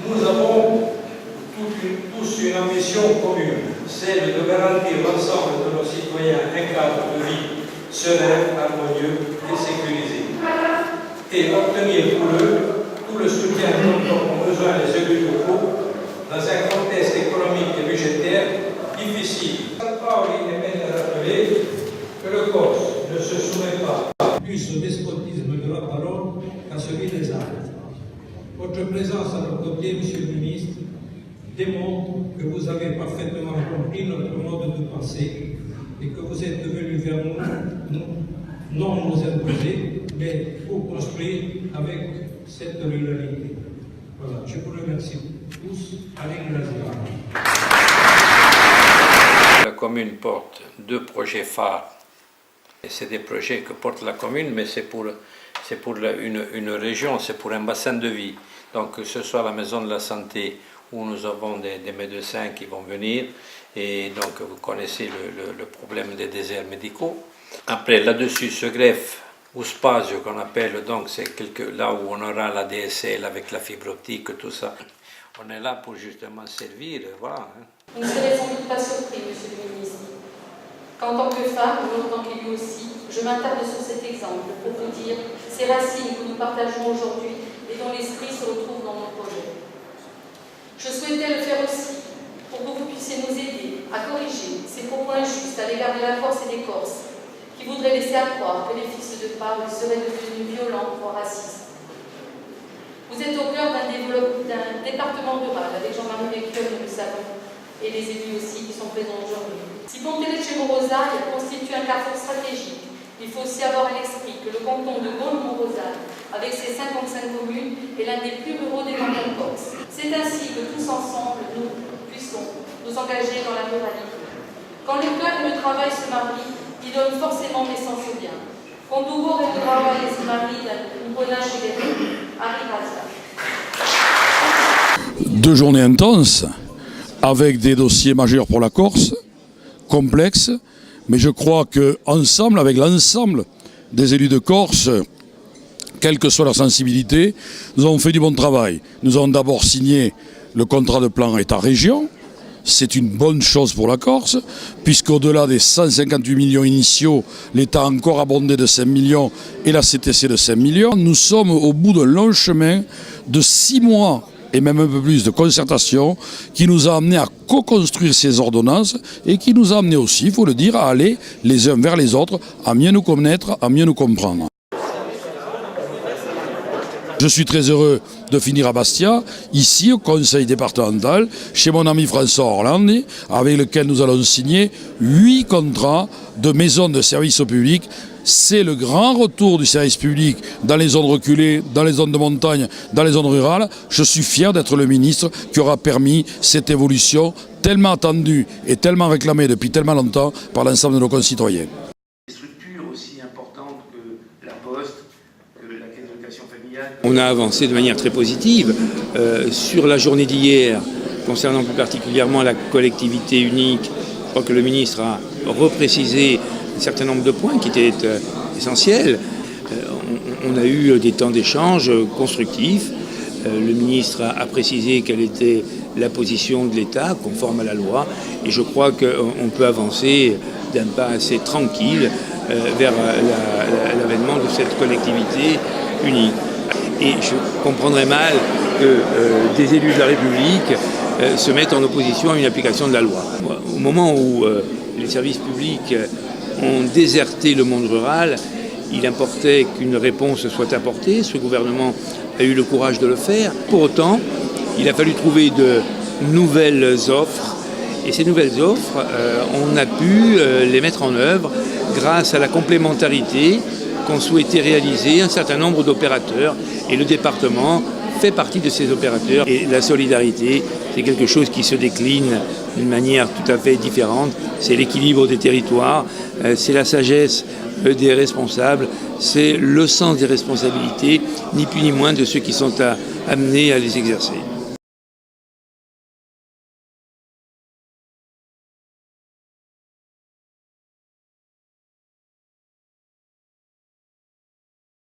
Nous avons tous une ambition commune, celle de garantir l'ensemble de nos citoyens un cadre de vie serein, harmonieux et sécurisé, et obtenir pour eux tout le soutien dont ont besoin les élus locaux dans un contexte économique et budgétaire difficile. Paoli est bien de rappeler que le Corse ne se soumet pas plus au despotisme de la parole qu'à celui des actes. Votre présence à nos côtés, Monsieur le Ministre, démontre que vous avez parfaitement compris notre mode de pensée et que vous êtes venus vers nous, non nous imposer, mais pour construire avec cette ruralité. Voilà, je vous remercie tous. Alain Grazia. La commune porte 2 projets phares. C'est des projets que porte la commune, mais c'est pour une région, c'est pour un bassin de vie. Donc que ce soit la maison de la santé, où nous avons des médecins qui vont venir, et donc vous connaissez le problème des déserts médicaux. Après, là-dessus se greffe ou spazio qu'on appelle, donc c'est là où on aura la DSL avec la fibre optique, tout ça. On est là pour justement servir, voilà. Vous ne serez sans doute pas surpris, Monsieur le Ministre, qu'en tant que femme, ou en tant qu'élu aussi, je m'attarde sur cet exemple pour vous dire ces racines que nous partageons aujourd'hui et dont l'esprit se retrouve dans nos projets. Je souhaitais le faire aussi pour que vous puissiez nous aider à corriger ces propos injustes à l'égard de la Corse et des Corses qui voudraient laisser à croire que les fils de Paul seraient devenus violents ou racistes. Vous êtes au cœur d'un département rural avec Jean-Marie Becquer, nous le savons, et les élus aussi qui sont présents aujourd'hui. Si Pontellec-Morosaille constitue un carrefour stratégique, il faut aussi avoir à l'esprit que le canton de Gaulle-Morosaille, avec ses 55 communes, est l'un des plus ruraux des cantons corse. C'est ainsi que tous ensemble, nous puissions nous engager dans la ruralité. Quand le cœur et le travail se marient, ils donnent forcément naissance au bien. Quand Hugo et le travail se marient, un bon âge et arrive à ça. 2 journées intenses, avec des dossiers majeurs pour la Corse, complexes, mais je crois qu'ensemble, avec l'ensemble des élus de Corse, quelle que soit leur sensibilité, nous avons fait du bon travail. Nous avons d'abord signé le contrat de plan État-région. C'est une bonne chose pour la Corse, puisqu'au-delà des 158 millions initiaux, l'État a encore abondé de 5 millions et la CTC de 5 millions. Nous sommes au bout d'un long chemin de 6 mois et même un peu plus de concertation qui nous a amené à co-construire ces ordonnances et qui nous a amené aussi, il faut le dire, à aller les uns vers les autres, à mieux nous connaître, à mieux nous comprendre. Je suis très heureux de finir à Bastia, ici au conseil départemental, chez mon ami François Orlandi, avec lequel nous allons signer 8 contrats de maisons de services au public. C'est le grand retour du service public dans les zones reculées, dans les zones de montagne, dans les zones rurales. Je suis fier d'être le ministre qui aura permis cette évolution tellement attendue et tellement réclamée depuis tellement longtemps par l'ensemble de nos concitoyens. Des structures aussi importantes que la Poste, que la Caisse d'Allocation familiale. On a avancé de manière très positive sur la journée d'hier, concernant plus particulièrement la collectivité unique. Je crois que le ministre a reprécisé un certain nombre de points qui étaient essentiels. On a eu des temps d'échange constructifs. Le ministre a précisé quelle était la position de l'État conforme à la loi. Et je crois qu'on peut avancer d'un pas assez tranquille vers l'avènement de cette collectivité unique. Et je comprendrais mal que des élus de la République se mettent en opposition à une application de la loi. Au moment où les services publics ont déserté le monde rural, il importait qu'une réponse soit apportée. Ce gouvernement a eu le courage de le faire. Pour autant, il a fallu trouver de nouvelles offres. Et ces nouvelles offres, on a pu les mettre en œuvre grâce à la complémentarité qu'ont souhaité réaliser un certain nombre d'opérateurs. Et le département fait partie de ces opérateurs. Et la solidarité, c'est quelque chose qui se décline d'une manière tout à fait différente. C'est l'équilibre des territoires, c'est la sagesse des responsables, c'est le sens des responsabilités, ni plus ni moins de ceux qui sont amenés à les exercer.